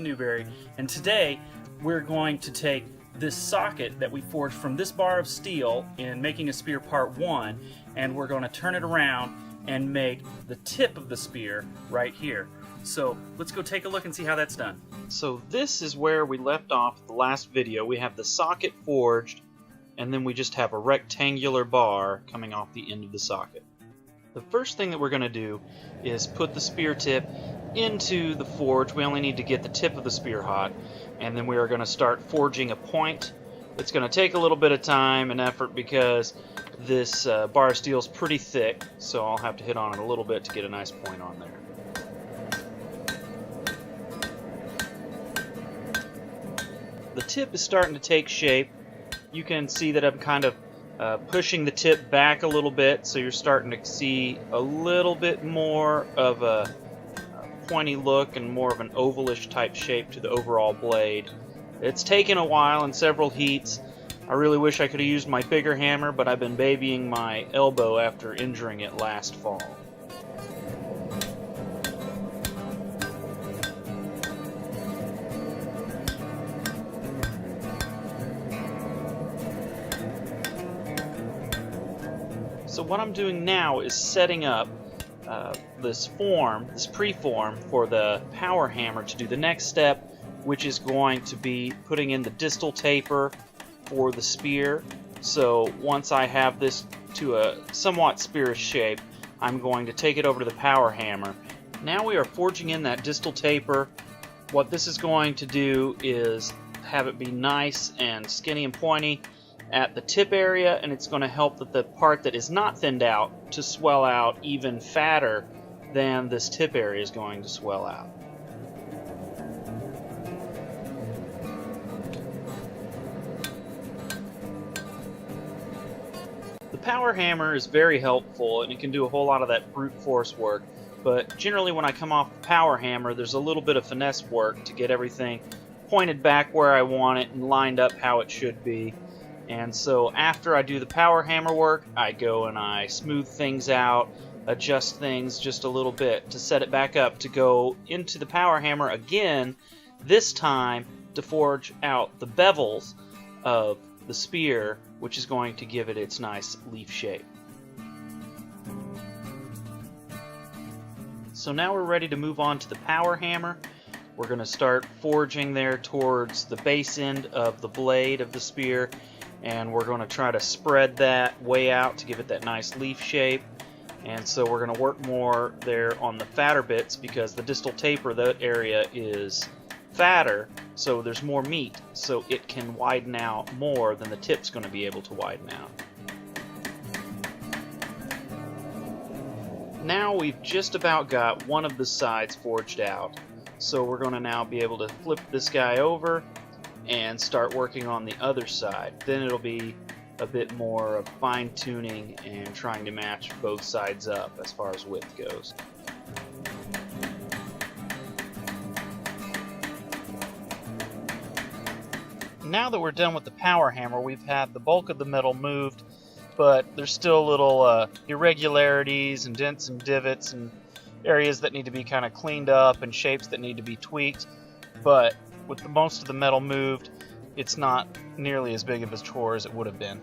Allen Newberry, and today we're going to take this socket that we forged from this bar of steel in Making a Spear Part 1, and we're going to turn it around and make the tip of the spear right here. So let's go take a look and see how that's done. So this is where we left off the last video. We have the socket forged, and then we just have a rectangular bar coming off the end of the socket. The first thing that we're going to do is put the spear tip into the forge. We only need to get the tip of the spear hot, and then we are going to start forging a point. It's going to take a little bit of time and effort because this bar of steel is pretty thick, so I'll have to hit on it a little bit to get a nice point on there. The tip is starting to take shape. You can see that I'm kind of pushing the tip back a little bit, so you're starting to see a little bit more of a pointy look and more of an ovalish type shape to the overall blade. It's taken a while and several heats. I really wish I could have used my bigger hammer, but I've been babying my elbow after injuring it last fall. So what I'm doing now is setting up this preform for the power hammer to do the next step, which is going to be putting in the distal taper for the spear. So once I have this to a somewhat spearish shape, I'm going to take it over to the power hammer. Now we are forging in that distal taper. What this is going to do is have it be nice and skinny and pointy at the tip area, and it's going to help that the part that is not thinned out to swell out even fatter than this tip area is going to swell out. The power hammer is very helpful, and it can do a whole lot of that brute force work, but generally when I come off the power hammer, there's a little bit of finesse work to get everything pointed back where I want it and lined up how it should be. And so after I do the power hammer work, I go and I smooth things out, adjust things just a little bit to set it back up to go into the power hammer again, this time to forge out the bevels of the spear, which is going to give it its nice leaf shape. So now we're ready to move on to the power hammer. We're going to start forging there towards the base end of the blade of the spear, and we're going to try to spread that way out to give it that nice leaf shape. And so we're going to work more there on the fatter bits because the distal taper, that area is fatter, so there's more meat, so it can widen out more than the tip's going to be able to widen out. Now we've just about got one of the sides forged out, so we're going to now be able to flip this guy over and start working on the other side. Then it'll be a bit more of fine-tuning and trying to match both sides up as far as width goes. Now that we're done with the power hammer, we've had the bulk of the metal moved, but there's still little irregularities and dents and divots and areas that need to be kind of cleaned up and shapes that need to be tweaked. But with most of the metal moved, it's not nearly as big of a chore as it would have been.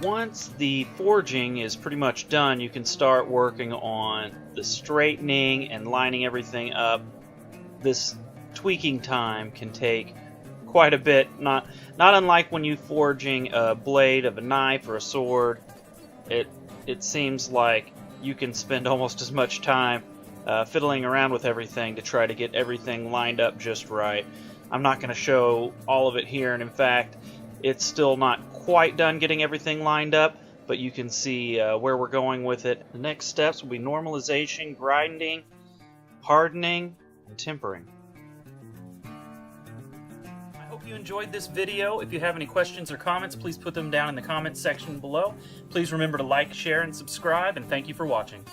Once the forging is pretty much done, you can start working on the straightening and lining everything up. This tweaking time can take quite a bit, not unlike when you forging a blade of a knife or a sword. It seems like you can spend almost as much time fiddling around with everything to try to get everything lined up just right. I'm not going to show all of it here, and in fact it's still not quite done getting everything lined up, but you can see where we're going with it. The next steps will be normalization, grinding, hardening, and tempering. I hope you enjoyed this video. If you have any questions or comments, please put them down in the comments section below. Please remember to like, share, and subscribe, and thank you for watching.